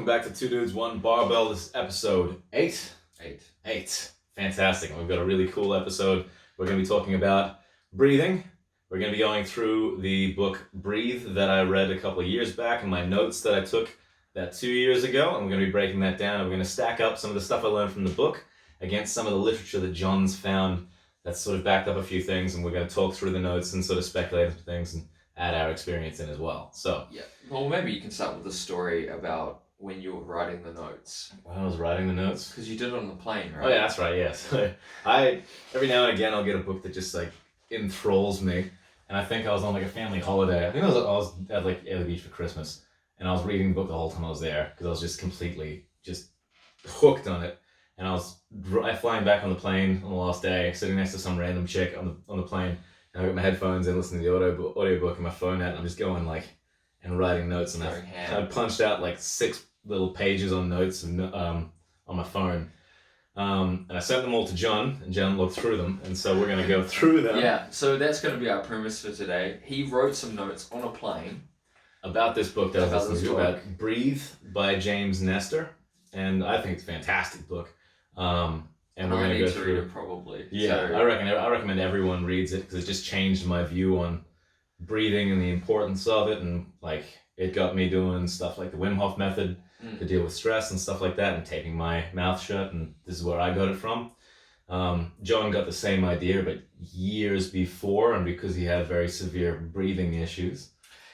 welcome back to Two Dudes, One Barbell. This is episode 8. 8. Fantastic. And we've got a really cool episode. We're going to be talking about breathing. We're going to be going through the book Breathe that I read a couple of years back and my notes that I took that 2 years ago. And we're going to be breaking that down. And we're going to stack up some of the stuff I learned from the book against some of the literature that John's found that's sort of backed up a few things. And we're going to talk through the notes and sort of speculate on things and add our experience in as well. So yeah, well, maybe you can start with the story about when you were writing the notes. When I was writing the notes, because you did it on the plane, right? Oh yeah, that's right. Yes, I every now and again I'll get a book that just like enthralls me, and I think I was on like a family holiday. I think I was at like the beach for Christmas, and I was reading the book the whole time I was there because I was just completely just hooked on it. And I was flying back on the plane on the last day, sitting next to some random chick on the plane. And I got my headphones in, listening to the audiobook and my phone out, and I'm just going like, and writing notes. And I punched out like 6 little pages on notes and, on my phone. And I sent them all to John, and John looked through them. And so we're going to go through them. Yeah, so that's going to be our premise for today. He wrote some notes on a plane. About this book that I was listening to, about Breathe by James Nestor. And I think it's a fantastic book. And we're going to go through read it probably. Yeah, so I recommend everyone reads it because it just changed my view on breathing and the importance of it, and like it got me doing stuff like the Wim Hof Method to deal with stress and stuff like that, and taping my mouth shut. And this is where I got it from. John got the same idea, but years before, and because he had very severe breathing issues.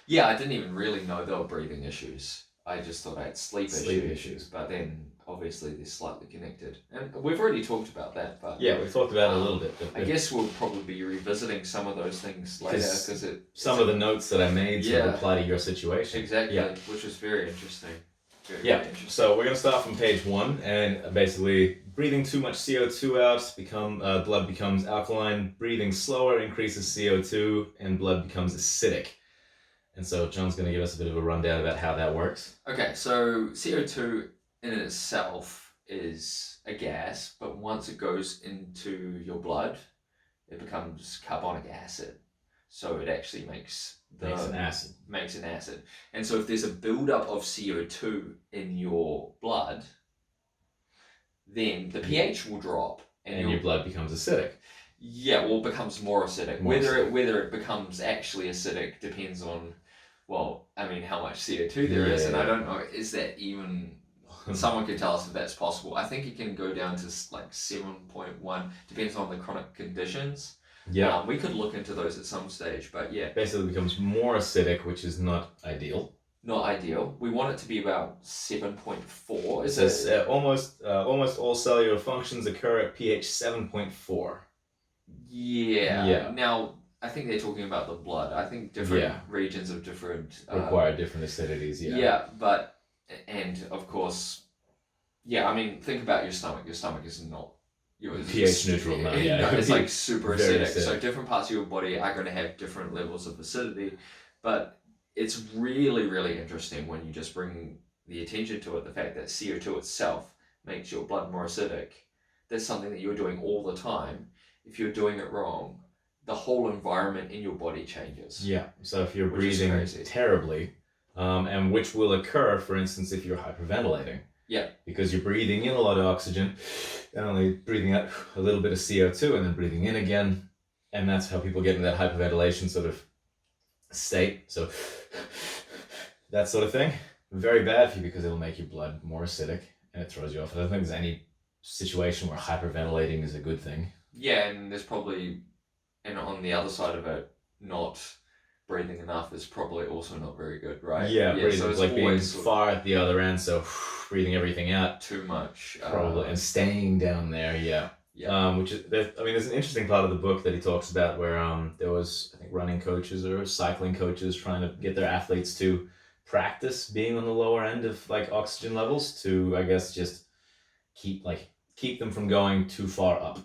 Yeah, I didn't even really know there were breathing issues. I just thought I had sleep issues, but then obviously they're slightly connected. And we've already talked about that, but... Yeah, we've talked about it a little bit. I guess we'll probably be revisiting some of those things later, because some of the notes that I made sort of apply to your situation. Exactly, which was very interesting. Very interesting. So we're going to start from page 1, and basically, breathing too much CO2 out, blood becomes alkaline, breathing slower increases CO2, and blood becomes acidic. And so John's going to give us a bit of a rundown about how that works. Okay, so CO2 in itself is a gas, but once it goes into your blood, it becomes carbonic acid. So it actually makes an acid. And so if there's a buildup of CO2 in your blood, then the pH will drop. And your blood becomes acidic. Yeah, well, it becomes more acidic. Whether it becomes actually acidic depends on, well, I mean, how much CO2 there is, and I don't know, is that even... Someone can tell us if that's possible. I think it can go down to like 7.1, depends on the chronic conditions. Yeah. We could look into those at some stage, but yeah. Basically it becomes more acidic, which is not ideal. Not ideal. We want it to be about 7.4. It says almost all cellular functions occur at pH 7.4. Yeah. Now, I think they're talking about the blood. I think different regions of different... require different acidities, Yeah, but... And of course, I mean, think about your stomach. Your stomach is not pH neutral. No, it's like super acidic. So different parts of your body are going to have different levels of acidity. But it's really, really interesting when you just bring the attention to it, the fact that CO2 itself makes your blood more acidic. That's something that you're doing all the time. If you're doing it wrong, the whole environment in your body changes. Yeah. So if you're breathing terribly... and which will occur, for instance, if you're hyperventilating. Yeah. Because you're breathing in a lot of oxygen and only breathing out a little bit of CO2 and then breathing in again. And that's how people get in that hyperventilation sort of state. So that sort of thing. Very bad for you because it'll make your blood more acidic and it throws you off. I don't think there's any situation where hyperventilating is a good thing. Yeah, and there's probably, and on the other side of it, not... breathing enough is probably also not very good, right? Yeah, breathing so like being far at the other end, so breathing everything out too much, probably, and staying down there. Which is, there's an interesting part of the book that he talks about where there was, I think, running coaches or cycling coaches trying to get their athletes to practice being on the lower end of like oxygen levels to, I guess, just keep them from going too far up.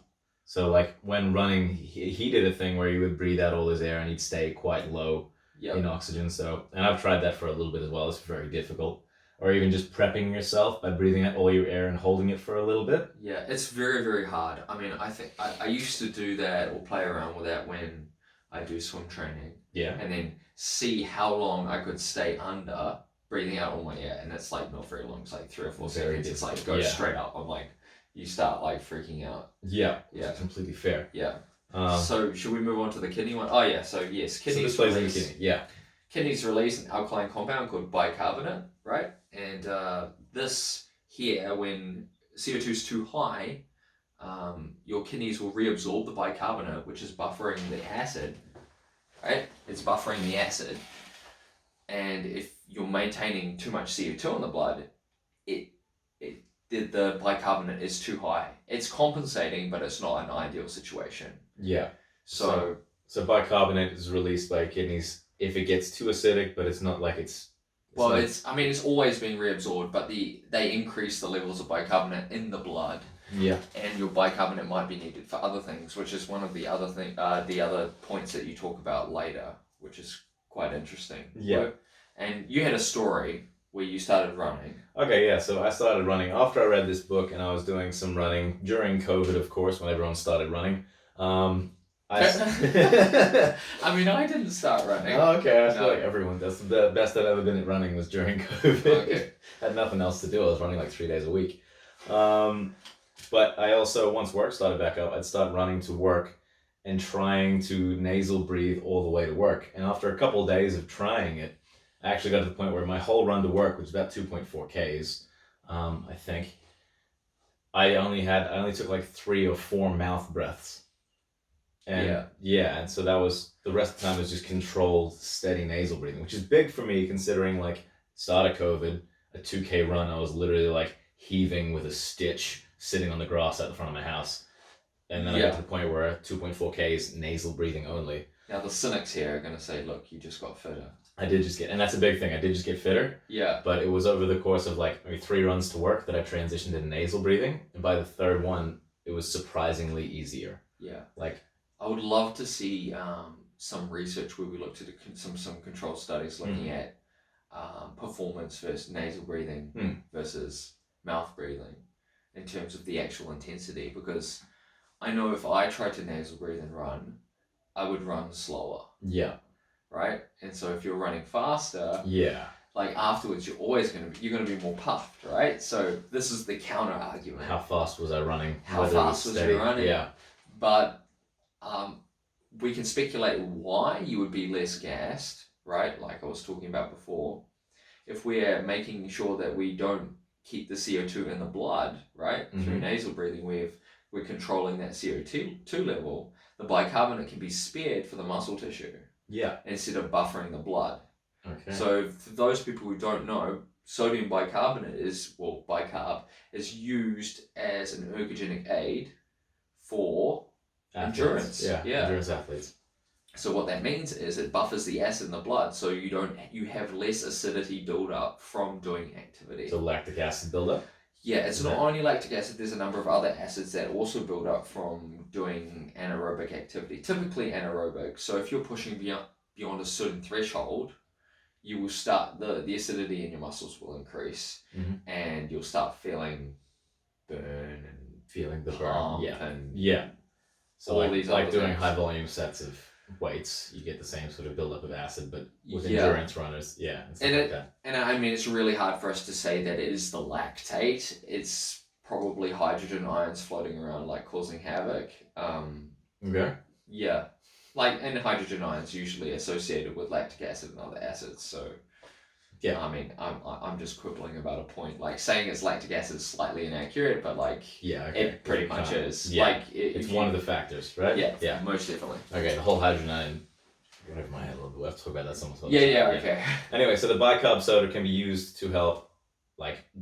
So like when running, he did a thing where he would breathe out all his air and he'd stay quite low in oxygen. So, and I've tried that for a little bit as well. It's very difficult. Or even just prepping yourself by breathing out all your air and holding it for a little bit. Yeah, it's very, very hard. I mean, I think I used to do that or play around with that when I do swim training. Yeah. And then see how long I could stay under breathing out all my air, and it's like not very long. It's like 3 or 4 Very seconds. It's like difficult. goes Yeah. straight up. I'm like, you start like freaking out. Yeah. Yeah. It's completely fair. Yeah. So So should we move on to the kidney one? Oh yeah. So yes, kidneys this plays in the release. kidney. Yeah. Kidneys release an alkaline compound called bicarbonate, right? And this here, when CO2 is too high, your kidneys will reabsorb the bicarbonate, which is buffering the acid, right? It's buffering the acid. And if you're maintaining too much CO2 in the blood, the bicarbonate is too high. It's compensating, but it's not an ideal situation. Yeah. So bicarbonate is released by kidneys if it gets too acidic, but it's not like it's it's always been reabsorbed, but they increase the levels of bicarbonate in the blood. Yeah. And your bicarbonate might be needed for other things, which is one of the other points that you talk about later, which is quite interesting. Yeah. And you had a story where you started running. Okay, yeah, so I started running after I read this book, and I was doing some running during COVID, of course, when everyone started running. I mean, I didn't start running. Oh, okay, I feel like everyone does. The best I've ever been at running was during COVID. Okay. Had nothing else to do. I was running like 3 days a week. But I also, once work started back up, I'd start running to work and trying to nasal breathe all the way to work. And after a couple of days of trying it, I actually got to the point where my whole run to work, which is about 2.4 Ks, I think, I only took like 3 or 4 mouth breaths. And and so that was, the rest of the time was just controlled, steady nasal breathing, which is big for me considering like start of COVID, a 2K run, I was literally like heaving with a stitch sitting on the grass at the front of my house. And then I got to the point where 2.4 Ks nasal breathing only. Now the cynics here are going to say, look, you just got fitter. I did just get, and that's a big thing, I did just get fitter. Yeah. But it was over the course of like maybe 3 runs to work that I transitioned into nasal breathing. And by the 3rd one, it was surprisingly easier. Yeah. Like, I would love to see some research where we looked at some control studies looking at performance versus nasal breathing versus mouth breathing in terms of the actual intensity, because I know if I tried to nasal breathe and run, I would run slower. Yeah. Right? And so if you're running faster, like afterwards you're gonna be more puffed, right? So this is the counter argument. How fast was I running? How fast was you running? Yeah. But we can speculate why you would be less gassed, right? Like I was talking about before. If we're making sure that we don't keep the CO2 in the blood, right? Through nasal breathing, we're controlling that CO2 level, the bicarbonate can be spared for the muscle tissue. Yeah. Instead of buffering the blood. Okay. So for those people who don't know, sodium bicarbonate bicarb is used as an ergogenic aid for endurance. Yeah. Endurance athletes. So what that means is it buffers the acid in the blood, so you have less acidity build up from doing activity. So lactic acid buildup? Yeah, it's not only lactic acid, there's a number of other acids that also build up from doing anaerobic activity, typically anaerobic. So if you're pushing beyond a certain threshold, you will start, the acidity in your muscles will increase, and you'll start feeling burn and feeling the burn. Yeah. So like doing high volume sets of weights, you get the same sort of buildup of acid, but with endurance runners, and stuff like that. And I mean, it's really hard for us to say that it is the lactate. It's probably hydrogen ions floating around, like causing havoc. Okay. Yeah, and hydrogen ions usually associated with lactic acid and other acids. So, I mean, I'm just quibbling about a point. Like saying it's lactic acid is slightly inaccurate, but it pretty much is. Yeah. It's one of the factors, right? Yeah, most definitely. Okay, the whole hydrogen ion. Going over my head a little bit. We have to talk about that sometime. Okay. Anyway, so the bicarb soda can be used to help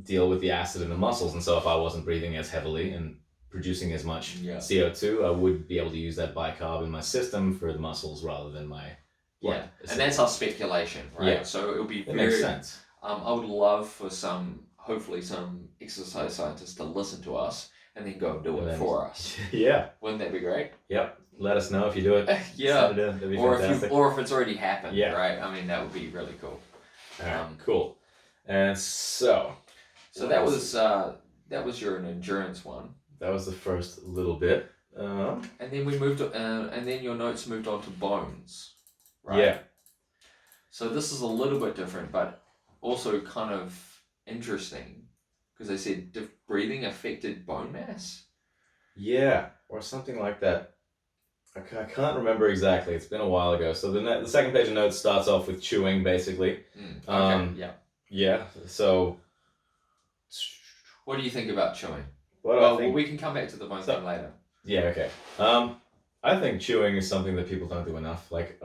deal with the acid in the muscles, and so if I wasn't breathing as heavily and producing as much CO2, I would be able to use that bicarb in my system for the muscles rather than my blood. And that's our speculation, right? Yeah. So it'll be it makes sense. I would love for hopefully some exercise scientists to listen to us and then go and do it for us. Yeah. Wouldn't that be great? Yep. Let us know if you do it. That'd be fantastic. Or if it's already happened, right? I mean, that would be really cool. All right, cool. And so that was your endurance one. That was the first little bit. And then we moved, and then your notes moved on to bones, right? Yeah. So this is a little bit different, but also kind of interesting because they said breathing affected bone mass. Yeah, or something like that. I can't remember exactly. It's been a while ago. So the second page of notes starts off with chewing, basically. Okay. Yeah. Yeah. So. What do you think about chewing? What do I think? Well, we can come back to the bone thing later. Yeah. Okay. I think chewing is something that people don't do enough. Like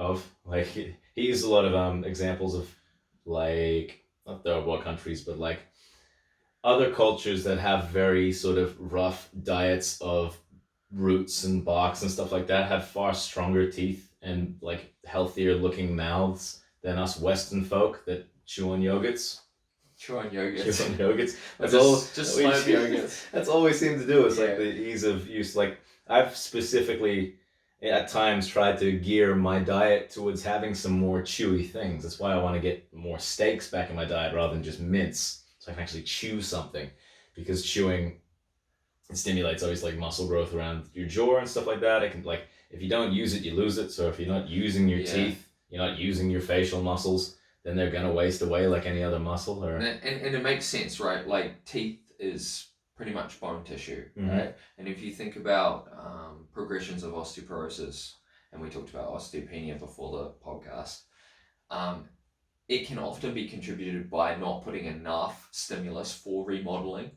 he uses a lot of examples of like not third world countries, but like other cultures that have very sort of rough diets of roots and barks and stuff like that have far stronger teeth and like healthier looking mouths than us Western folk that chew on yogurts. Chew on yogurts. Chew on yogurts. That's all. Just slurp yogurts. That's all we seem to do. It's like the ease of use. Like I've specifically at times tried to gear my diet towards having some more chewy things. That's why I want to get more steaks back in my diet rather than just mince, so I can actually chew something, because chewing, it stimulates obviously like muscle growth around your jaw and stuff like that. It can, like, if you don't use it, you lose it. So if you're not using your teeth, you're not using your facial muscles, then they're gonna waste away like any other muscle. Or and it makes sense, right? Like teeth is pretty much bone tissue, right? And if you think about progressions of osteoporosis, and we talked about osteopenia before the podcast, it can often be contributed by not putting enough stimulus for remodeling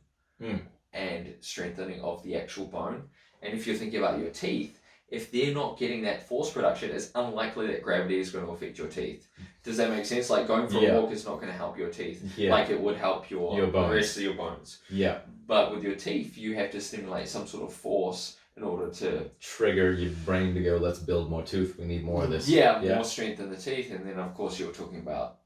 and strengthening of the actual bone. And if you're thinking about your teeth, if they're not getting that force production, it's unlikely that gravity is going to affect your teeth. Does that make sense? Like going for a walk is not going to help your teeth like it would help your the rest of your bones. Yeah. But with your teeth, you have to stimulate some sort of force in order to trigger your brain to go, let's build more tooth. We need more of this. More strength in the teeth. And then, of course, you're talking about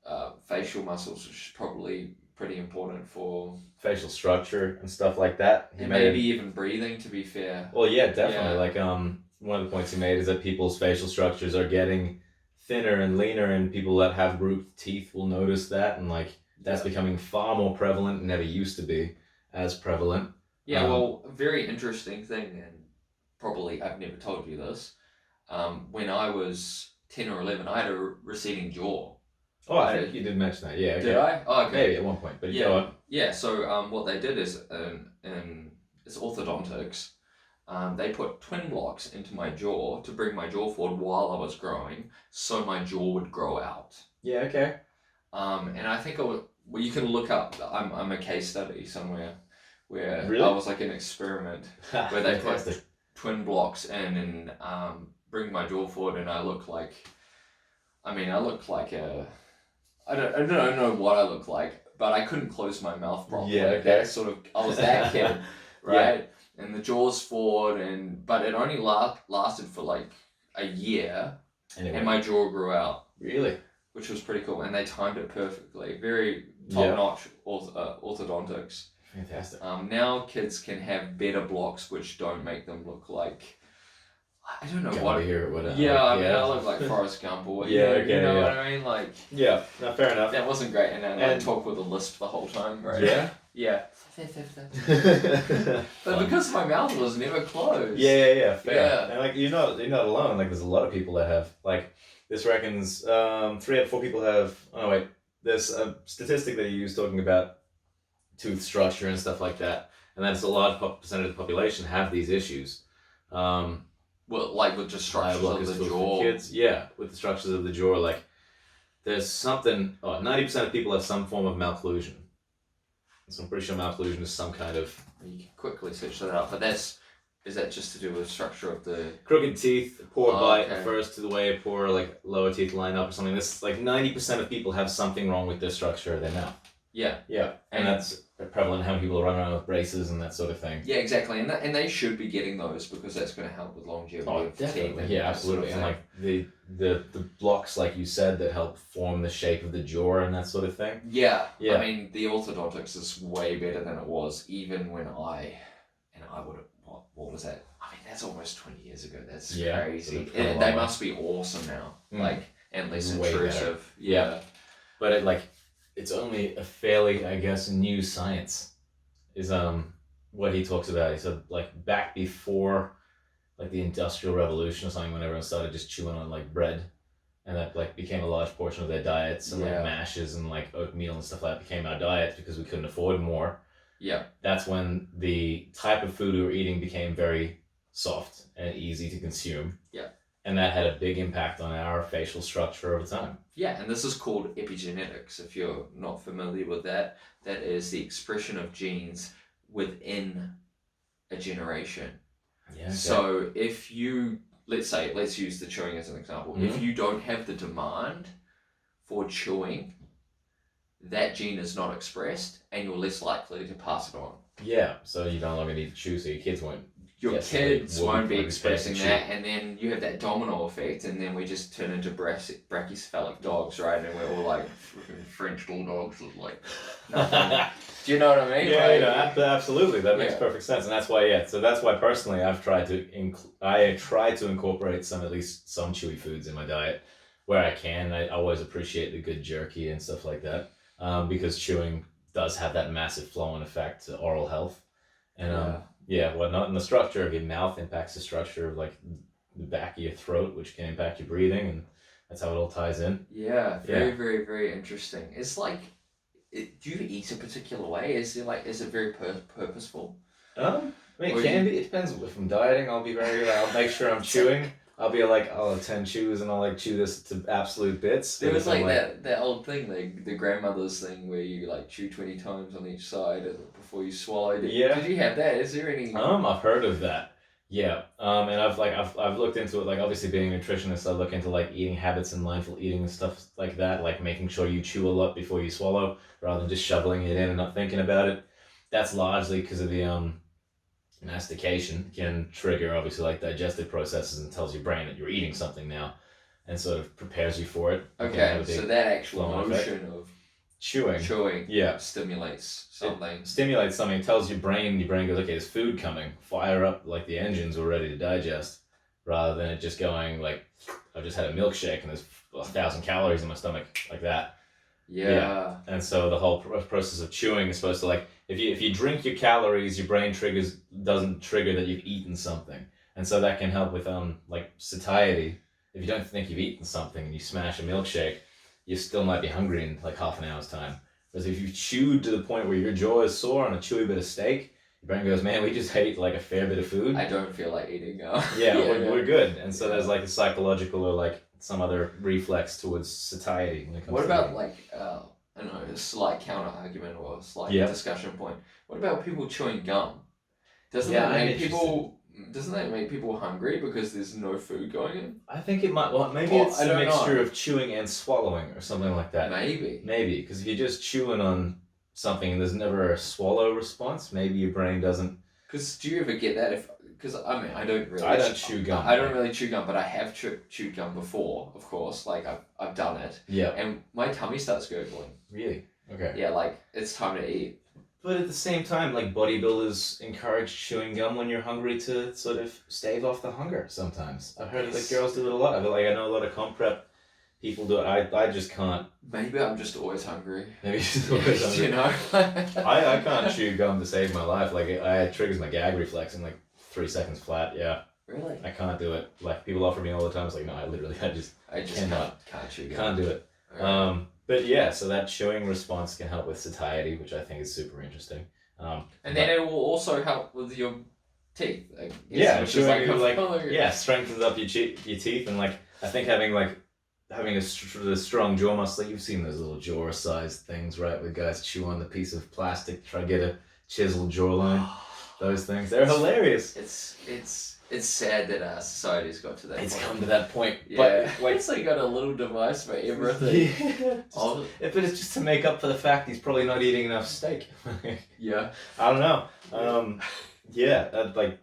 facial muscles, which is probably pretty important for facial structure and stuff like that. And maybe even breathing, to be fair. Well, yeah, definitely. Like one of the points he made is that people's facial structures are getting thinner and leaner, and people that have grooved teeth will notice that, and like that's becoming far more prevalent and never used to be as prevalent. Yeah, well, a very interesting thing, and probably I've never told you this. When I was 10 or 11, I had a receding jaw. Oh, you did mention that, yeah. Okay. Did I? Oh, okay. Maybe at one point, but go on. Yeah, so what they did is, it's orthodontics, they put twin blocks into my jaw to bring my jaw forward while I was growing, so my jaw would grow out. Yeah, okay. And I think you can look up, I'm a case study somewhere where really? I was like an experiment where they put twin blocks in and bring my jaw forward, and I look like a, I don't know what I look like, but I couldn't close my mouth properly. Yeah, okay. I was that kid, right? Yeah. And the jaw's forward, but it only lasted for like a year, and my jaw grew out. Really? Which was pretty cool, and they timed it perfectly. Very top-notch orthodontics. Fantastic. Now kids can have better blocks, which don't make them look like, I don't know what. Whatever. Yeah, I mean, I look like Forrest Gump or you know what I mean? Like. Yeah, no, fair enough. That wasn't great, and I talk with a lisp the whole time, right? Yeah. Yeah. But because my mouth was never closed. Yeah, fair. Yeah. And like you're not alone. Like there's a lot of people that have, like, this reckons 3 out of 4 people have. Oh wait, there's a statistic that you use talking about tooth structure and stuff like that, and that's a large percentage of the population have these issues. Well, like with just structures of the jaw. Kids, with the structures of the jaw, like there's something. 90% of people have some form of malocclusion. So I'm pretty sure malocclusion is some kind of. You can quickly search that up, but is that just to do with structure of the crooked teeth, poor bite refers to the way poor like lower teeth line up or something. This like 90% of people have something wrong with their structure of their mouth. Yeah. And that's prevalent how people run around with braces and that sort of thing. Yeah, exactly. And they should be getting those because that's going to help with longevity of definitely. teeth. Yeah, absolutely. Sort of and like the blocks, like you said, that help form the shape of the jaw and that sort of thing. Yeah. I mean, the orthodontics is way better than it was even when I would have, what was that? I mean, that's almost 20 years ago. That's crazy. And they must be awesome now. Like, and less intrusive. Yeah. But it's only a fairly, I guess, new science is what he talks about. He said like back before like the Industrial Revolution or something, when everyone started just chewing on like bread, and that like became a large portion of their diets, and like mashes and like oatmeal and stuff like that became our diets because we couldn't afford more. Yeah. That's when the type of food we were eating became very soft and easy to consume. Yeah. And that had a big impact on our facial structure over time. Yeah, and this is called epigenetics. If you're not familiar with that, that is the expression of genes within a generation. Yeah. Okay. So if you, let's use the chewing as an example. Mm-hmm. If you don't have the demand for chewing, that gene is not expressed, and you're less likely to pass it on. Yeah, so you no longer need to chew, so your kids won't. Your kids won't be expressing chew. that, and then you have that domino effect, and then we just turn into brachycephalic dogs, right? And we're all like freaking French bulldogs with like nothing. Do you know what I mean? Yeah, absolutely. That makes perfect sense, and that's why. So that's why personally, I've tried to incorporate at least some chewy foods in my diet where I can. I always appreciate the good jerky and stuff like that, because chewing does have that massive flow-on effect to oral health, and whatnot. And the structure of your mouth impacts the structure of like the back of your throat, which can impact your breathing, and that's how it all ties in. Yeah, very, very, very interesting. It's like, do you eat a particular way? Is it very purposeful? I mean, it can be. It depends. If I'm dieting, I'll make sure I'm chewing. I'll be like, I'll have 10 chews and I'll like chew this to absolute bits. There was like that old thing, the grandmother's thing where you like chew 20 times on each side before you swallow. Did you have that? Is there any? I've heard of that. Yeah. And I've looked into it. Like obviously being a nutritionist, I look into like eating habits and mindful eating and stuff like that. Like making sure you chew a lot before you swallow, rather than just shoveling it in and not thinking about it. That's largely because of the mastication can trigger obviously like digestive processes and tells your brain that you're eating something now, and sort of prepares you for it. Okay, so that actual motion of chewing stimulates something. Stimulates something, tells your brain goes, okay, there's food coming, fire up like the engines are ready to digest, rather than it just going like, I've just had a milkshake and there's 1,000 calories in my stomach, like that. Yeah. And so the whole process of chewing is supposed to like, if you drink your calories, your brain doesn't trigger that you've eaten something, and so that can help with like satiety. If you don't think you've eaten something and you smash a milkshake, you still might be hungry in like half an hour's time. Whereas if you've chewed to the point where your jaw is sore on a chewy bit of steak, your brain goes, man, we just ate like a fair bit of food. I don't feel like eating now. We're good. And so there's like a psychological or like some other reflex towards satiety when it comes what to about eating. like I don't know, a slight counter argument or a slight discussion point. What about people chewing gum? Doesn't that make people hungry because there's no food going in? I think it might. Well, maybe it's a mixture of chewing and swallowing or something like that. Maybe because if you're just chewing on something and there's never a swallow response, maybe your brain doesn't. Because do you ever get that? Because I mean, I don't chew gum. I don't really chew gum, but I have chewed gum before, of course. Like I've done it. Yeah. And my tummy starts gurgling. Really? Okay. Yeah, like it's time to eat. But at the same time, like bodybuilders encourage chewing gum when you're hungry to sort of stave off the hunger. Sometimes I've heard that girls do it a lot. I know a lot of comp prep people do it. I just can't. Maybe I'm just always hungry. Maybe just always hungry. You know. I can't chew gum to save my life. Like it triggers my gag reflex in like 3 seconds flat. Yeah. Really? I can't do it. Like people offer me all the time. It's like no, I just cannot. Can't chew gum. Can't do it. Okay. But yeah, so that chewing response can help with satiety, which I think is super interesting. And then it will also help with your teeth. Chewing strengthens up your teeth, and like I think having a strong jaw muscle. You've seen those little jaw-sized things, right? Where guys chew on the piece of plastic, try to get a chiseled jawline. Those things, they're hilarious. It's sad that our society's got to that point. It's come to that point. Yeah. But it's like got a little device for everything. But it's just to make up for the fact he's probably not eating enough steak. Yeah. I don't know.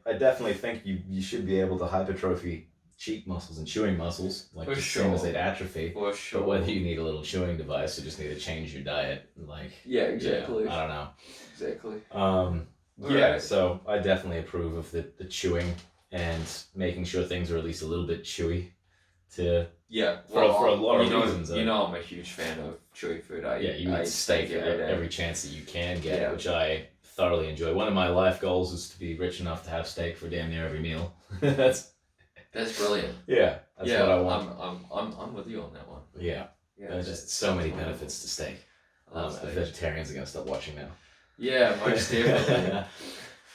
I definitely think you should be able to hypertrophy cheek muscles and chewing muscles, like same as they'd atrophy. For sure. But whether you need a little chewing device or just need to change your diet, yeah, exactly. I don't know. Exactly. Right. So I definitely approve of the chewing and making sure things are at least a little bit chewy. For a lot of reasons. I'm a huge fan of chewy food. You eat steak every chance that you can get, which I thoroughly enjoy. One of my life goals is to be rich enough to have steak for damn near every meal. That's brilliant. Yeah, that's what I want. I'm with you on that one. Yeah. There's just so many benefits to steak. Vegetarians are gonna stop watching now. Yeah, most definitely.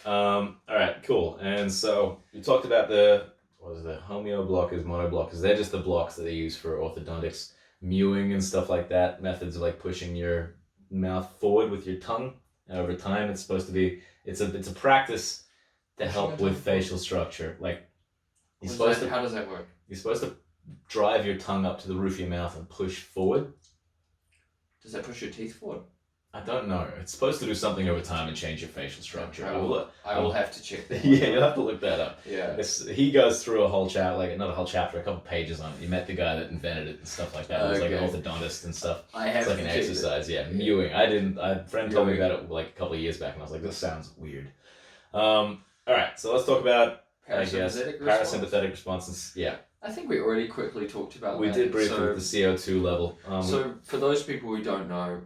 All right, cool. And so you talked about the homeo blockers, mono blockers. They're just the blocks that they use for orthodontics, mewing and stuff like that. Methods of like pushing your mouth forward with your tongue. And over time, it's supposed to be it's a practice to help with facial structure. Like how does that work? You're supposed to drive your tongue up to the roof of your mouth and push forward. Does that push your teeth forward? I don't know. It's supposed to do something over time and change your facial structure. I will have to check that. Yeah, you'll have to look that up. Yeah. He goes through a whole chapter, not a whole chapter, a couple pages on it. You met the guy that invented it and stuff like that. It was like an orthodontist and stuff. It's like an exercise. Yeah, mewing. A friend told me about it like a couple of years back, and I was like, this sounds weird. All right, so let's talk about parasympathetic responses. Yeah. I think we already quickly talked about We that. did briefly with the CO2 level. So for those people who don't know,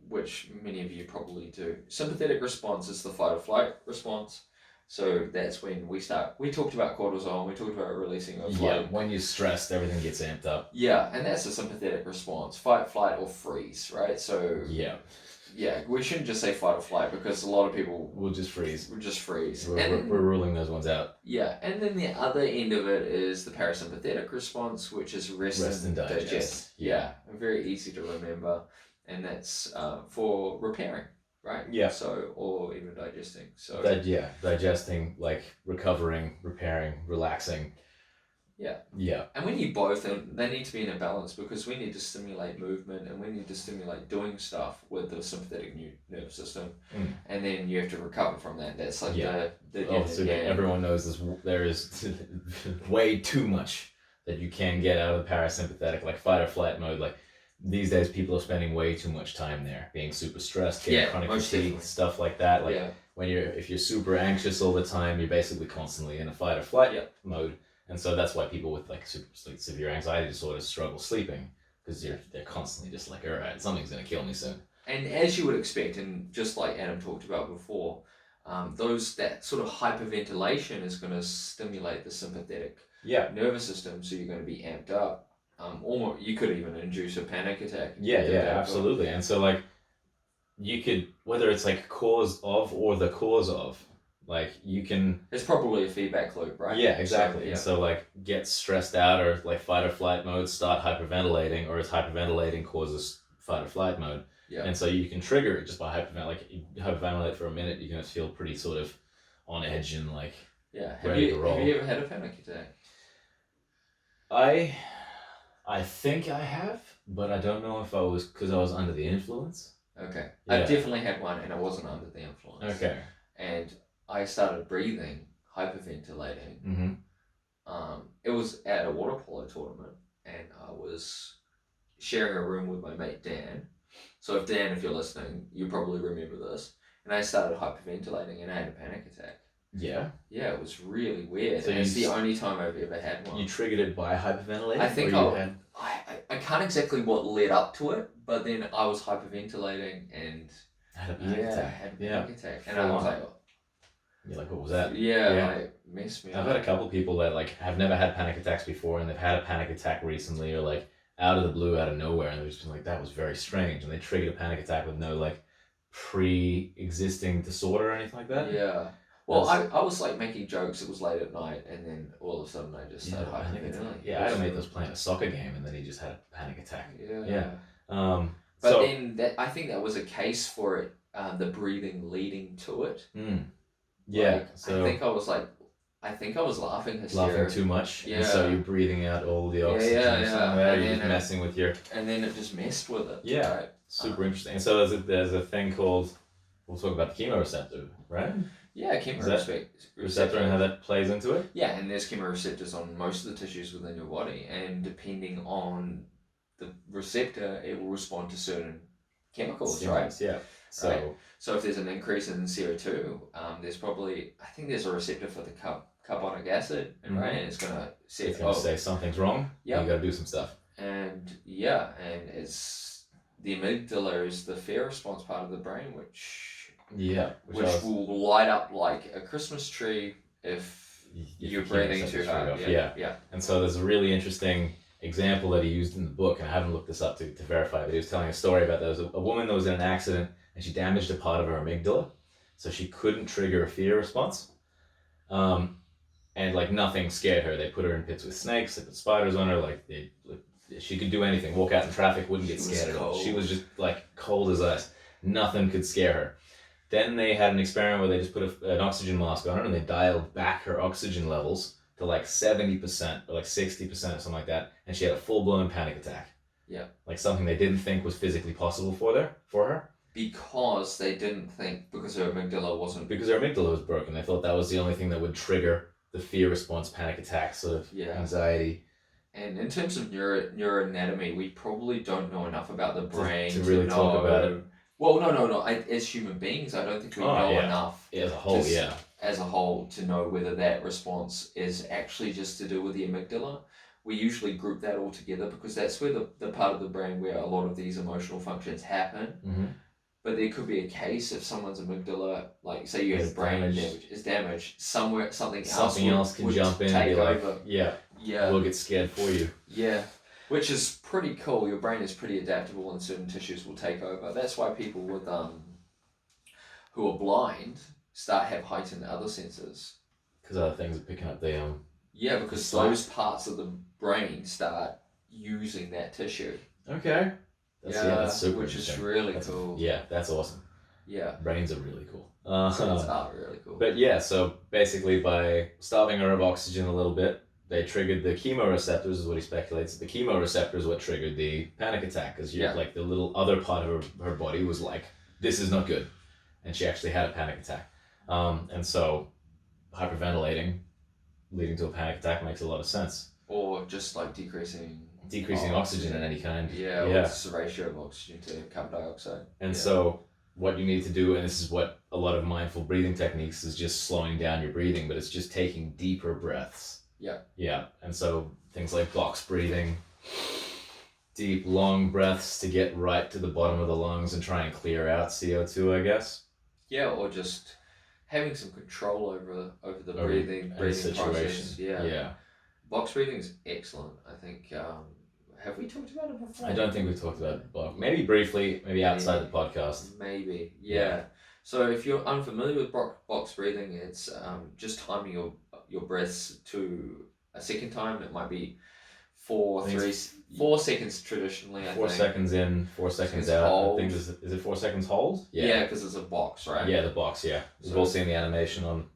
which many of you probably do, sympathetic response is the fight or flight response. So that's when we talked about cortisol, we talked about releasing of Yeah, when you're stressed, everything gets amped up. Yeah, and that's a sympathetic response, fight, flight, or freeze, right? So yeah, we shouldn't just say fight or flight because a lot of people will just freeze. We're ruling those ones out. Yeah, and then the other end of it is the parasympathetic response, which is rest and digest. Yeah, very easy to remember, and that's for repairing, right? Yeah. So, or even digesting. So digesting, like recovering, repairing, relaxing. Yeah. Yeah. And we need both, and they need to be in a balance because we need to stimulate movement and we need to stimulate doing stuff with the sympathetic nervous system, and then you have to recover from that. That's like everyone knows there is way too much that you can get out of the parasympathetic, like fight or flight mode. Like these days, people are spending way too much time there, being super stressed, getting chronic fatigue, stuff like that. Like if you're super anxious all the time, you're basically constantly in a fight or flight mode. And so that's why people with like severe anxiety disorders struggle sleeping, because they're constantly just like, all right, something's gonna kill me soon. And as you would expect, and just like Adam talked about before, that sort of hyperventilation is going to stimulate the sympathetic nervous system, so you're going to be amped up. Or you could even induce a panic attack. Yeah, absolutely. And so like you could, whether it's like cause of or the cause of, like you can. It's probably a feedback loop, right? Yeah, exactly. And so like get stressed out or like fight or flight mode, start hyperventilating, or is hyperventilating causes fight or flight mode. Yeah. And so you can trigger it just by hyperventilate. Like you hyperventilate for a minute, you're gonna feel pretty sort of on edge and like ready to roll. Have you ever had a panic attack? I think I have, but I don't know if I was because I was under the influence. Okay. Yeah. I definitely had one, and I wasn't under the influence. Okay. And I started breathing, hyperventilating. Mm-hmm. It was at a water polo tournament, and I was sharing a room with my mate Dan. So if you're listening, you probably remember this. And I started hyperventilating, and I had a panic attack. Yeah? Yeah, it was really weird. So it's the only time I've ever had one. You triggered it by hyperventilating? I think I can't exactly what led up to it, but then I was hyperventilating and had a panic attack. Had a panic attack. And I was like, you're like, what was that? Yeah. Like, messed me up. I've had a couple people that like have never had panic attacks before, and they've had a panic attack recently, or like out of the blue, out of nowhere, and they've just been like, that was very strange, and they triggered a panic attack with no like pre-existing disorder or anything like that. Yeah. Well, I was like making jokes. It was late at night, and then all of a sudden I just started hyperventilating. Yeah, I had a mate that was playing a soccer game, and then he just had a panic attack. Yeah. But then I think that was a case for it. The breathing leading to it. Yeah. Like, so I think I was laughing hysterically. Laughing too much. Yeah. And so you're breathing out all the oxygen. Yeah. You're just messing with your. And then it just messed with it. Yeah. Right? Super interesting. And so there's a thing called, we'll talk about the chemoreceptor, right? Yeah, chemoreceptor and how that plays into it? Yeah, and there's chemoreceptors on most of the tissues within your body, and depending on the receptor, it will respond to certain chemicals, right? Yeah. So if there's an increase in CO2, there's a receptor for the carbonic acid, right? And it's going to say something's wrong. Yeah. You got to do some stuff. And it's the amygdala is the fear response part of the brain, which will light up like a Christmas tree if you're breathing too hard. Yeah. And so there's a really interesting example that he used in the book, and I haven't looked this up to verify, but he was telling a story about there was a woman that was in an accident and she damaged a part of her amygdala, so she couldn't trigger a fear response. And like nothing scared her. They put her in pits with snakes, they put spiders on her, she could do anything, walk out in traffic, wouldn't get scared at all. She was just like cold as ice. Nothing could scare her. Then they had an experiment where they just put an oxygen mask on her and they dialed back her oxygen levels to like 70% or like 60% or something like that, and she had a full-blown panic attack. Yeah. Like something they didn't think was physically possible for her. Because they didn't think, because her amygdala wasn't... Because her amygdala was broken. They thought that was the only thing that would trigger the fear response, panic attack, sort of anxiety. And in terms of neuroanatomy, we probably don't know enough about the brain to really talk about it. Well, no. As human beings, I don't think we know enough. As a whole, As a whole, to know whether that response is actually just to do with the amygdala. We usually group that all together because that's where the part of the brain where a lot of these emotional functions happen. Mm-hmm. But there could be a case if someone's amygdala, like say you had brain damage, is damaged, somewhere something else can jump in and be like, over. We'll get scared for you. Yeah, which is pretty cool. Your brain is pretty adaptable and certain tissues will take over. That's why people with who are blind have heightened other senses. Because other things are picking up the Yeah, because those parts of the brain start using that tissue. Okay. That's super which is really cool. Yeah, that's awesome. Yeah. Brains are really cool. Brains are really cool. But yeah, so basically by starving her of oxygen a little bit, they triggered the chemoreceptors, is what he speculates. The chemoreceptor is what triggered the panic attack, because like the little other part of her body was like, this is not good. And she actually had a panic attack. And so hyperventilating leading to a panic attack makes a lot of sense. Or just like decreasing oxygen in any kind. Yeah, what's the ratio of oxygen to carbon dioxide? And so what you need to do, and this is what a lot of mindful breathing techniques is, just slowing down your breathing, but it's just taking deeper breaths. Yeah. And so things like box breathing, deep, long breaths to get right to the bottom of the lungs and try and clear out CO2, I guess. Yeah, or just having some control over the breathing process. Yeah. Box breathing is excellent. I think, have we talked about it before? I don't think we've talked about it. Maybe briefly, maybe outside the podcast. Maybe, yeah. So if you're unfamiliar with box breathing, it's just timing your breaths to a second time. It might be 4 seconds traditionally. 4 seconds in, 4 seconds out. Hold. I think is it 4 seconds hold? Yeah, because it's a box, right? Yeah, the box. Yeah, we've all seen the animation on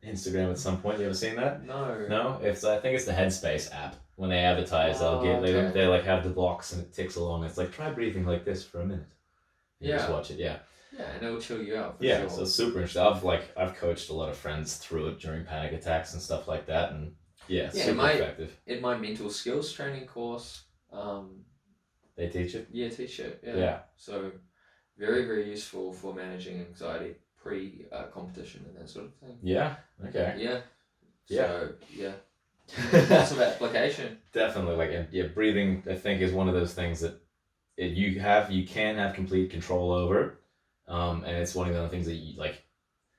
Instagram at some point. You ever seen that? No. I think it's the Headspace app. When they advertise, they like have the box and it ticks along. It's like, try breathing like this for a minute. Just watch it. Yeah, and it'll chill you out. Sure. So it's super interesting. I've coached a lot of friends through it during panic attacks and stuff like that, and super effective. In my mental skills training course, they teach it. Yeah, teach it. Yeah. So very, very useful for managing anxiety pre competition and that sort of thing. Yeah. Okay. Yeah. So lots of application. Definitely, breathing I think is one of those things that you can have complete control over, and it's one of the things that you like.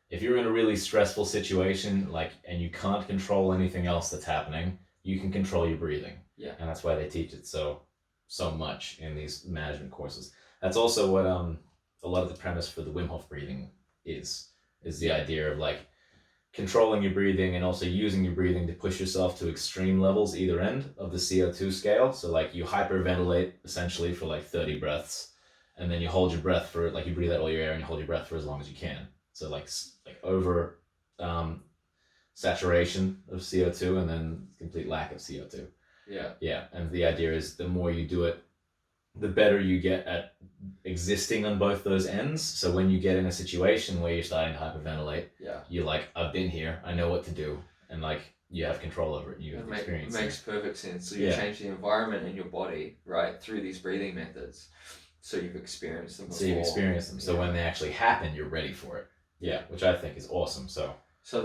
If you're in a really stressful situation, and you can't control anything else that's happening, you can control your breathing. Yeah. And that's why they teach it so much in these management courses. That's also what a lot of the premise for the Wim Hof breathing is the idea of controlling your breathing and also using your breathing to push yourself to extreme levels either end of the CO2 scale. So you hyperventilate essentially for 30 breaths, and then you hold your breath for you breathe out all your air and you hold your breath for as long as you can. So over saturation of CO2 and then complete lack of CO2. Yeah. And the idea is the more you do it, the better you get at existing on both those ends. So when you get in a situation where you're starting to hyperventilate, you're like, I've been here, I know what to do, and you have control over it. You have experience. It makes perfect sense. So you change the environment in your body, right, through these breathing methods. So you've experienced them before. So when they actually happen, you're ready for it. Yeah, which I think is awesome. So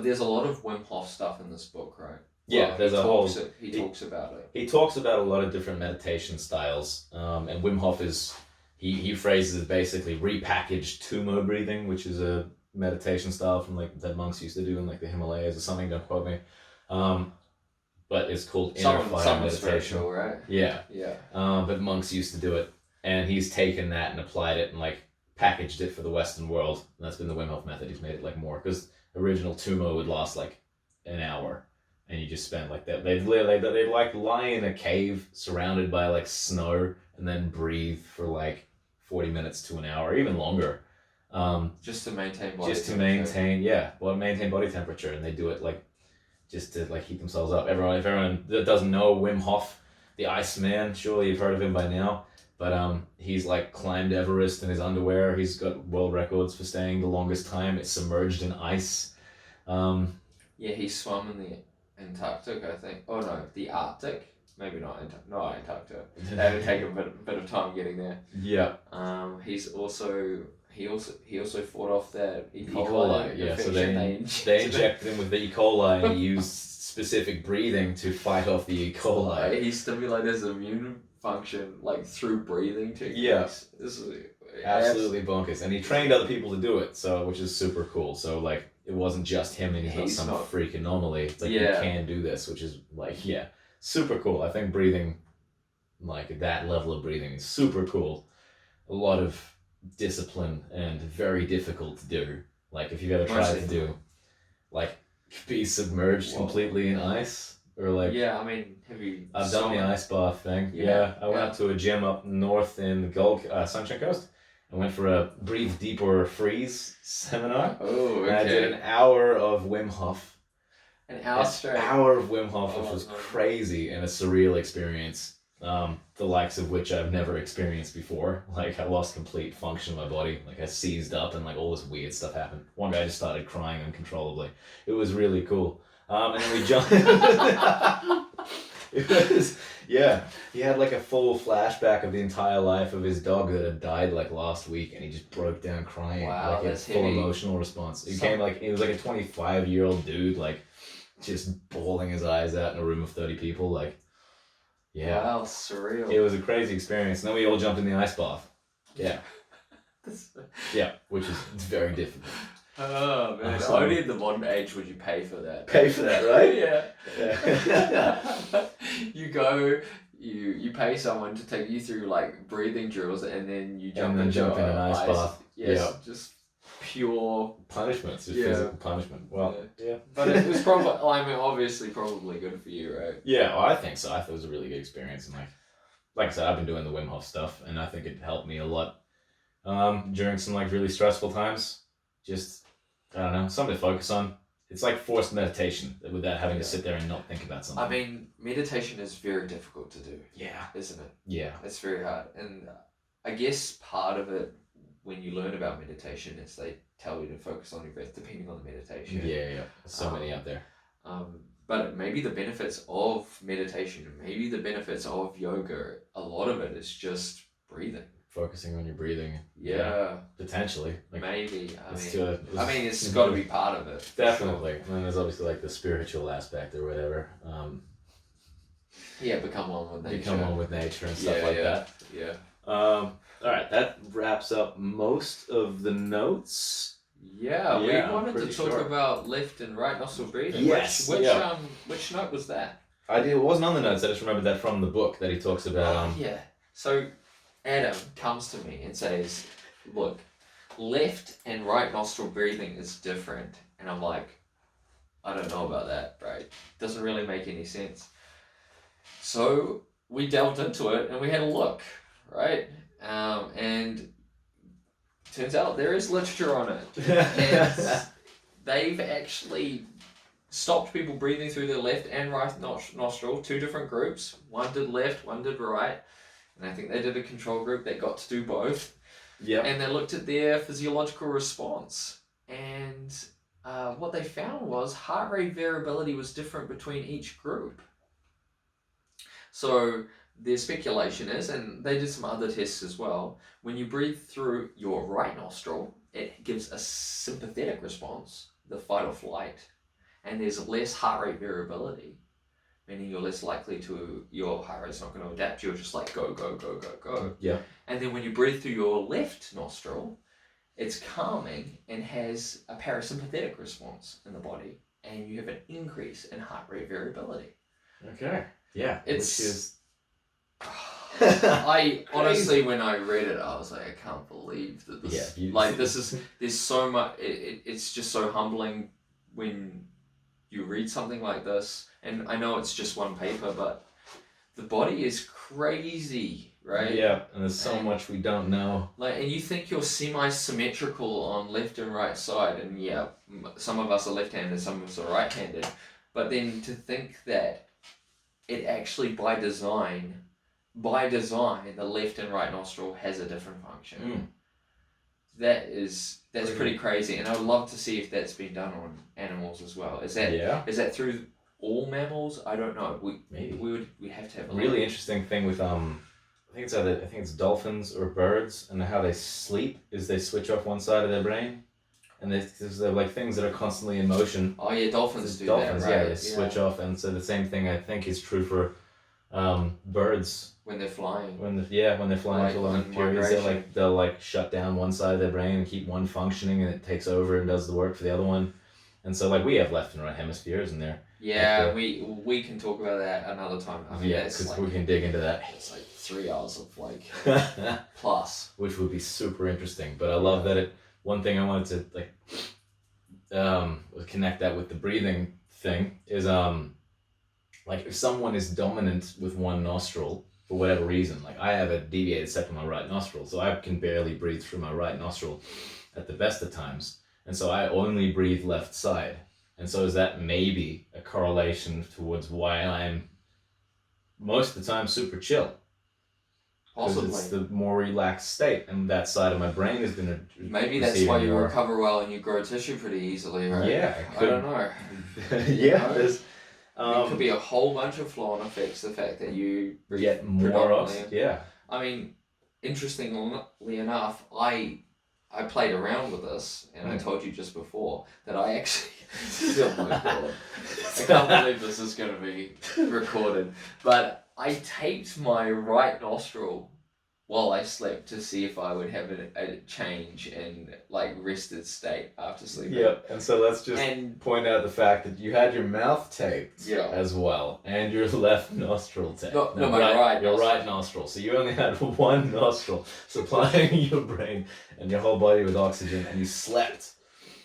there's a lot of Wim Hof stuff in this book, right? Yeah, he talks about it. He talks about a lot of different meditation styles, and Wim Hof he phrases it basically repackaged Tumo breathing, which is a meditation style from that monks used to do in the Himalayas or something. Don't quote me, But it's called inner fire meditation. Spiritual, right? Yeah. Yeah. But monks used to do it, and he's taken that and applied it and like packaged it for the Western world. And that's been the Wim Hof method. He's made it like more, because original Tumo would last like an hour, and you just spend like that. They'd like lie in a cave surrounded by like snow, and then breathe for like 40 minutes to an hour, even longer. Just to maintain body just to temperature. maintain body temperature, and they do it like just to like heat themselves up. If everyone that doesn't know Wim Hof, the Iceman, surely you've heard of him by now. But he's like climbed Everest in his underwear. He's got world records for staying the longest time. It's submerged in ice. Yeah, he swam in the Antarctic, I think. Oh no, the Arctic. Maybe not Antarctica. That would take a bit of time getting there. Yeah. He also fought off that E. coli. Yeah. So they injected him with the E. coli, and he used specific breathing to fight off the E. coli. He stimulated his immune function like through breathing techniques. Yeah. This is absolutely bonkers, and he trained other people to do it, so which is super cool. So like it wasn't just him, and he's not some freak anomaly. It's like you can do this, which is like super cool. I think breathing, like that level of breathing, is super cool. A lot of discipline and very difficult to do. Like if you've ever tried to do, like be submerged completely in ice. Or like I mean, have you? I've done the ice bath thing. Yeah, I went up to a gym up north in the Gold Sunshine Coast. I went for a Breathe Deeper Freeze seminar. Oh, okay. And I did an hour of Wim Hof. An hour straight. Hour of Wim Hof, which was crazy and a surreal experience. The likes of which I've never experienced before. Like I lost complete function of my body. Like I seized up and like all this weird stuff happened. One guy just started crying uncontrollably. It was really cool. And then we jumped. It was, he had like a full flashback of the entire life of his dog that had died like last week, and he just broke down crying. Wow, like that's a full heavy. Emotional response. He was like a 25-year-old dude, like just bawling his eyes out in a room of 30 people. Like, wow, surreal. It was a crazy experience. And then we all jumped in the ice bath. Yeah. Which is very difficult. Oh man! Only in the modern age would you pay for that. Pay for that, right? Yeah. You go, you pay someone to take you through like breathing drills, and then you jump in an ice bath. Yes, just pure punishment. It's just physical punishment. Well, But it was probably, I mean, obviously, probably good for you, right? Yeah, well, I think so. I thought it was a really good experience, and like I said, I've been doing the Wim Hof stuff, and I think it helped me a lot during some like really stressful times. Just, I don't know, something to focus on. It's like forced meditation without having to sit there and not think about something. I mean, meditation is very difficult to do. Yeah. Isn't it? Yeah. It's very hard. And I guess part of it, when you learn about meditation, is they tell you to focus on your breath, depending on the meditation. Yeah. There's so many out there. But maybe the benefits of meditation, maybe the benefits of yoga, a lot of it is just breathing. Focusing on your breathing. Yeah. Potentially. Like, maybe. I mean, it's got to be part of it. Definitely. Sure. And there's obviously like the spiritual aspect or whatever. Become one with nature. Become one with nature and stuff like that. Yeah. All right, that wraps up most of the notes. Yeah, we wanted to talk about left and right nostril breathing. Yes. Which note was that? It wasn't on the notes. I just remembered that from the book that he talks about. So Adam comes to me and says, look, left and right nostril breathing is different. And I'm like, I don't know about that, right? Doesn't really make any sense. So we delved into it and we had a look, right? And turns out there is literature on it. And they've actually stopped people breathing through their left and right nostril, two different groups. One did left, one did right. And I think they did a control group that got to do both. Yeah. And they looked at their physiological response. And what they found was heart rate variability was different between each group. So their speculation is, and they did some other tests as well, when you breathe through your right nostril, it gives a sympathetic response, the fight or flight, and there's less heart rate variability, meaning you're less likely to, your heart rate's not going to adapt, you're just like go, go, go, go, go. Yeah. And then when you breathe through your left nostril, it's calming and has a parasympathetic response in the body. and you have an increase in heart rate variability. Okay. Yeah. It's I honestly, when I read it, I was like, I can't believe that this. Yeah, this is. There's so much. It's just so humbling when you read something like this, and I know it's just one paper, but the body is crazy, right? Yeah, and there's so much we don't know. And you think you're semi-symmetrical on left and right side, and yeah, some of us are left-handed, some of us are right-handed, but then to think that it actually by design, the left and right nostril has a different function. That's pretty crazy, and I would love to see if that's been done on animals as well. Is that through all mammals? I don't know. We have to have a really interesting thing with I think it's dolphins or birds, and how they sleep is they switch off one side of their brain, and they're like things that are constantly in motion. Oh yeah, dolphins do that, right? Yeah, they switch off, and so the same thing I think is true for birds. When they're flying. When they're flying for long periods, they'll shut down one side of their brain and keep one functioning, and it takes over and does the work for the other one. And so we have left and right hemispheres, and they're we can talk about that another time. I mean, because we can dig into that. It's 3 hours of plus, which would be super interesting. But I love that one thing I wanted to connect that with the breathing thing is if someone is dominant with one nostril for whatever reason, I have a deviated septum on my right nostril, so I can barely breathe through my right nostril at the best of times, and so I only breathe left side. And so is that maybe a correlation towards why I'm most of the time super chill? Possibly. It's the more relaxed state, and that side of my brain is going to. Maybe that's why you recover well and you grow tissue pretty easily, right? Yeah, I don't know. There's. It could be a whole bunch of flow-on effects. The fact that you get more of, I mean, interestingly enough, I played around with this, and I told you just before that I actually. Oh my god! I can't believe this is going to be recorded, but I taped my right nostril while I slept to see if I would have a change in rested state after sleeping. Yep, and so let's just point out the fact that you had your mouth taped as well, and your left nostril taped. Your right nostril. So you only had one nostril supplying your brain and your whole body with oxygen, and you slept.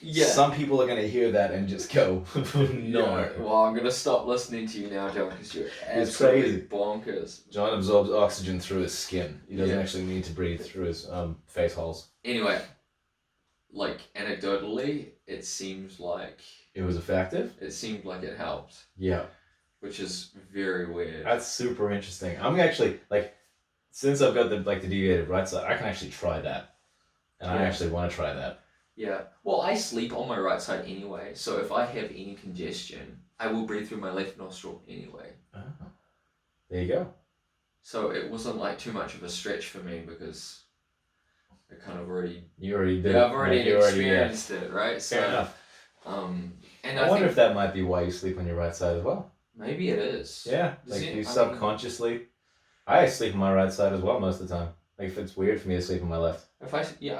Yeah. Some people are going to hear that and just go, no. Yeah. Well, I'm going to stop listening to you now, John, because you're absolutely bonkers. John absorbs oxygen through his skin. He doesn't actually need to breathe through his face holes. Anyway, anecdotally, it seems like... It was effective? It seemed like it helped. Yeah. Which is very weird. That's super interesting. I'm actually, since I've got the deviated right side, I can actually try that. And I actually want to try that. Yeah. Well, I sleep on my right side anyway, so if I have any congestion, I will breathe through my left nostril anyway. Oh. There you go. So it wasn't too much of a stretch for me because I kind of already... You already did. Yeah, I've already experienced it, right? Fair enough. And I wonder if that might be why you sleep on your right side as well. Maybe it is. Yeah, you subconsciously... I sleep on my right side as well most of the time. If it's weird for me to sleep on my left. I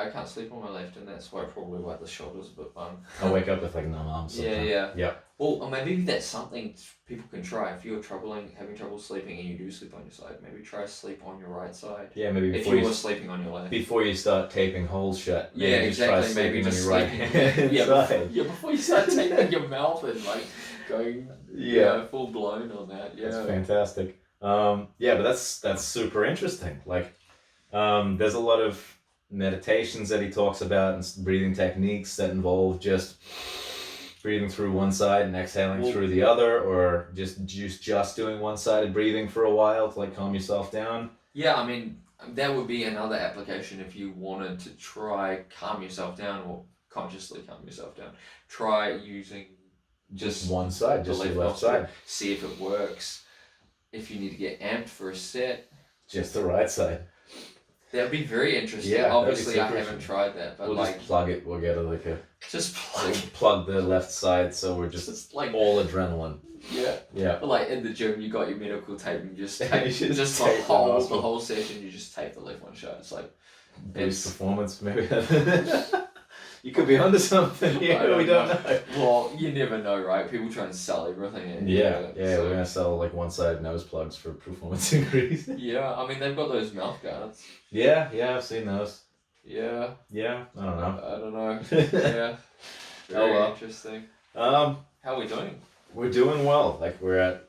can't sleep on my left, and that's why probably the shoulder's a bit bummed. I wake up with numb arms sometimes. Yeah. Well, maybe that's something people can try. If you're having trouble sleeping and you do sleep on your side, maybe try sleep on your right side. Yeah, maybe if you were sleeping on your left. Before you start taping holes shut. Yeah, exactly. Maybe just sleeping on your right side. Before you start taping your mouth and going full blown on that. Yeah, that's fantastic. But that's super interesting. There's a lot of meditations that he talks about and breathing techniques that involve just breathing through one side and exhaling through the other, or just doing one-sided breathing for a while to calm yourself down. Yeah, I mean, that would be another application if you wanted to try calm yourself down or consciously calm yourself down. Try using just one side, just the left side. See if it works. If you need to get amped for a set, just the right side. That would be very interesting. Yeah, obviously I haven't tried that, but we'll just plug it. We'll get just plug the left side, so we're just all adrenaline. Yeah. But in the gym, you got your medical tape, and you just tape, the whole session. You just tape the left one shut. It's boost performance, maybe. You could be onto something here. We don't know. Well, you never know, right? People try and sell everything. And Yeah, we're gonna sell like one-sided nose plugs for performance increase. Yeah, I mean they've got those mouth guards. Yeah, I've seen those. Yeah. I don't know. I don't know. Yeah. Very interesting. How are we doing? We're doing well. Like we're at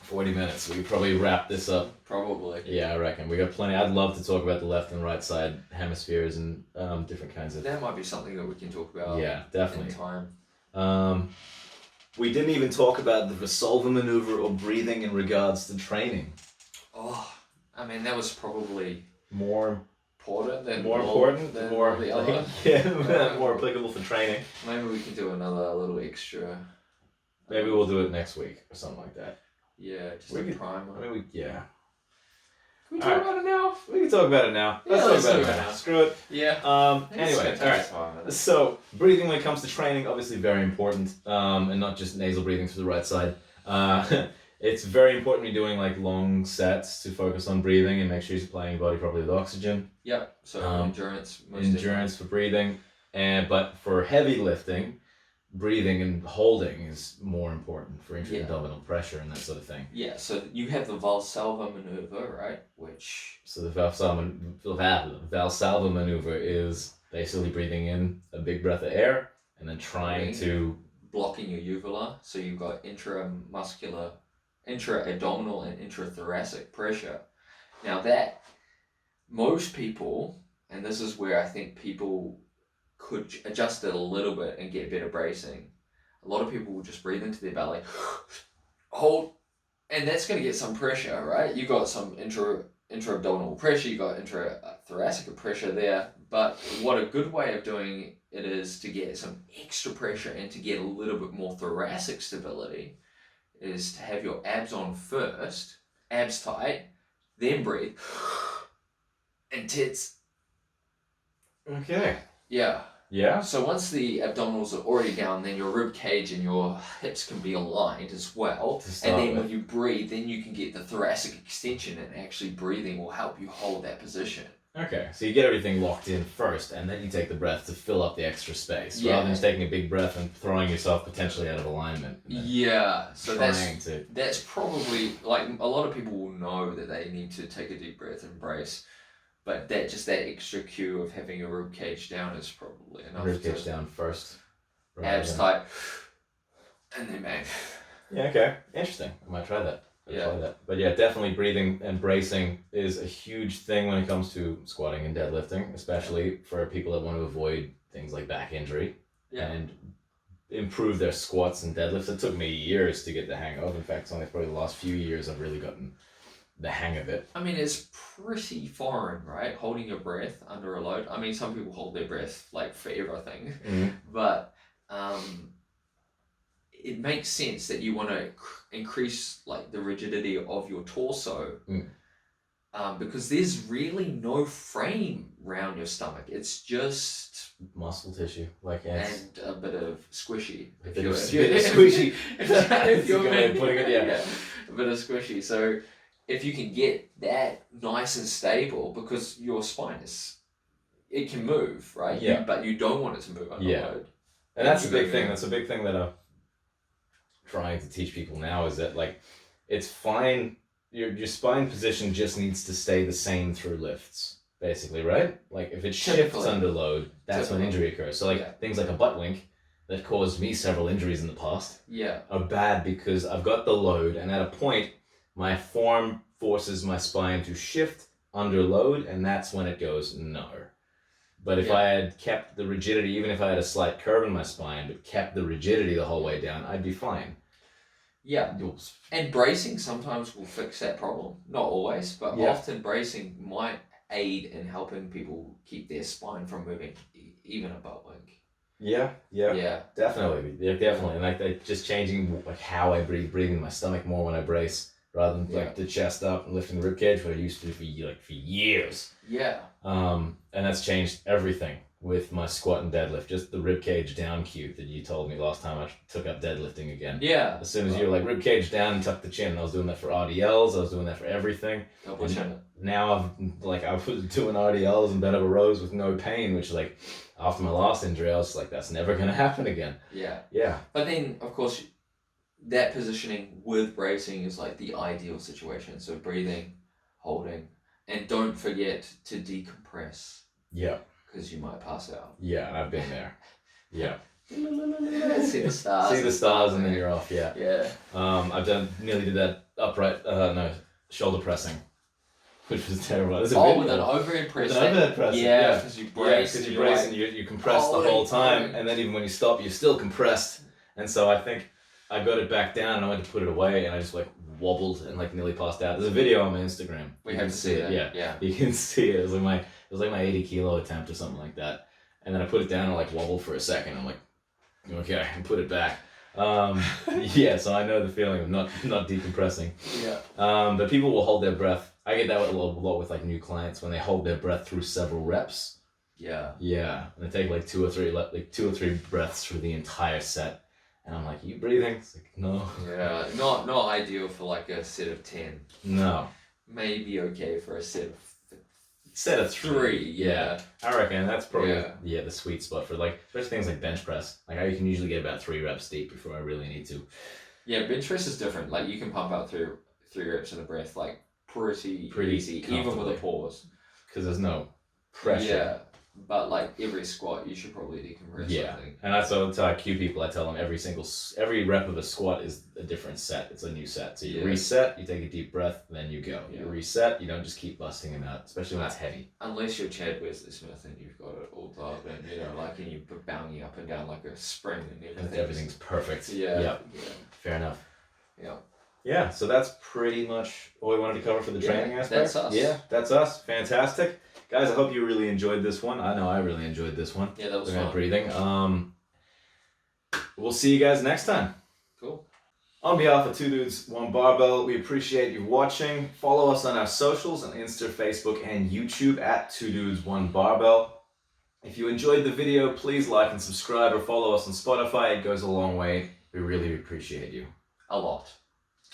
40 minutes. We could probably wrap this up. Probably. Yeah, I reckon. We got plenty. I'd love to talk about the left and right side hemispheres and different kinds of... That might be something that we can talk about. Yeah, definitely. In time. We didn't even talk about the Valsalva Manoeuvre or breathing in regards to training. Oh, I mean, that was probably... More important than more the other. Yeah, more applicable for training. Maybe we can do another little extra. Maybe we'll do it next week or something like that. Yeah, just a primer. I mean, Can we talk about it now? We can talk about it now. Let's talk about it now. Screw it. Yeah. Anyway, alright. So, breathing when it comes to training, obviously very important. And not just nasal breathing through the right side. It's very important when you're doing like long sets to focus on breathing and make sure you're supplying your body properly with oxygen. Yeah. So endurance. Endurance for breathing. But for heavy lifting, breathing and holding is more important for intra-abdominal pressure and that sort of thing. Yeah, so you have the Valsalva Manoeuvre, right? So the Valsalva Manoeuvre is basically breathing in a big breath of air and then trying to... blocking your uvula, so you've got intra-abdominal and intrathoracic pressure. Now that, most people, and this is where I think people could adjust it a little bit and get better bracing. A lot of people will just breathe into their belly, hold, and that's going to get some pressure, right? You got some intra-abdominal pressure, you got intrathoracic pressure there, but what a good way of doing it is to get some extra pressure and to get a little bit more thoracic stability is to have your abs on first, abs tight, then breathe, and tits. Okay. Yeah. Yeah. So once the abdominals are already down, then your rib cage and your hips can be aligned as well. And then when you breathe, then you can get the thoracic extension, and actually breathing will help you hold that position. Okay, so you get everything locked in first, and then you take the breath to fill up the extra space, rather than just taking a big breath and throwing yourself potentially out of alignment. Yeah, so that's probably, like, a lot of people will know that they need to take a deep breath and brace. But that extra cue of having your rib cage down is probably enough. Rib cage down first. Abs tight. And then bang. Yeah, okay. Interesting. I might try that. But yeah, definitely breathing and bracing is a huge thing when it comes to squatting and deadlifting, especially for people that want to avoid things like back injury and improve their squats and deadlifts. It took me years to get the hang of. In fact, it's only probably the last few years I've really gotten the hang of it. I mean, it's pretty foreign, right? Holding your breath under a load. I mean, some people hold their breath like for everything, but it makes sense that you want to increase like the rigidity of your torso, because there's really no frame around your stomach. It's just muscle tissue, and a bit of squishy. A bit of squishy. If you're putting it, a bit of squishy. So if you can get that nice and stable, because your spine it can move, right? Yeah. But you don't want it to move under load. And that's a big thing. That's a big thing that I'm trying to teach people now, is that like it's fine. Your spine position just needs to stay the same through lifts, basically, right? Like if it shifts under load, that's when injury occurs. So like things like a butt wink that caused me several injuries in the past are bad because I've got the load, and at a point my form forces my spine to shift under load, and that's when it goes no. But if I had kept the rigidity, even if I had a slight curve in my spine, but kept the rigidity the whole way down, I'd be fine. Yeah. And bracing sometimes will fix that problem. Not always, but often bracing might aid in helping people keep their spine from moving, even a butt wink. Yeah. Definitely. And like just changing like how I breathe, breathing my stomach more when I brace, rather than like the chest up and lifting the rib cage, what I used to do for years. Yeah. And that's changed everything with my squat and deadlift. Just the rib cage down cue that you told me last time I took up deadlifting again. Yeah. As soon as you were like rib cage down and tuck the chin, I was doing that for RDLs. I was doing that for everything. Now I was doing RDLs and bent over rows with no pain, which like after my last injury, I was like, that's never gonna happen again. Yeah. Yeah. But then of course, that positioning with bracing is like the ideal situation. So breathing, holding, and don't forget to decompress. Yeah. Because you might pass out. Yeah, I've been there. Yeah. See the stars. See the stars and then you're off, yeah. Yeah. Nearly did that shoulder pressing, which was terrible. With an overhead press. With an overhead press. Yeah, because you brace. Because you brace and you compress the whole time, and then even when you stop, you're still compressed. And so I think I got it back down and I went to put it away and I just like wobbled and like nearly passed out. There's a video on my Instagram. We have to see it. Yeah. You can see it. It was like my 80 kilo attempt or something like that. And then I put it down and like wobbled for a second. I'm like, okay, and put it back. Yeah, so I know the feeling of not decompressing. Yeah. But people will hold their breath. I get that a lot with like new clients when they hold their breath through several reps. Yeah. Yeah, and they take like two or three breaths through the entire set. And I'm like, are you breathing? It's like, no. Yeah, not ideal for like a set of 10. No. Maybe okay for a set of 3. Yeah. I reckon that's probably the sweet spot for like, there's things like bench press. Like I can usually get about 3 reps deep before I really need to. Yeah, bench press is different. Like you can pump out 3 reps in a breath like pretty easy, even with a pause. Because there's no pressure. Yeah. But like every squat, you should probably decompress. Yeah, I think. And that's what I cue people. I tell them every rep of a squat is a different set. It's a new set. So you reset, you take a deep breath, then you go. You reset. You don't just keep busting them out, especially when it's heavy. Unless you're Chad Wesley Smith and you've got it all dialed in, and you're bounding up and down like a spring and everything. And everything's perfect. Yeah. Fair enough. Yeah. Yeah. So that's pretty much all we wanted to cover for the training aspect. That's us. Yeah, that's us. Fantastic. Guys, I hope you really enjoyed this one. I know I really enjoyed this one. Yeah, that was fun. Breathing. We'll see you guys next time. Cool. On behalf of 2 Dudes, 1 Barbell, we appreciate you watching. Follow us on our socials on Insta, Facebook, and YouTube at 2 Dudes, 1 Barbell. If you enjoyed the video, please like and subscribe or follow us on Spotify. It goes a long way. We really appreciate you. A lot.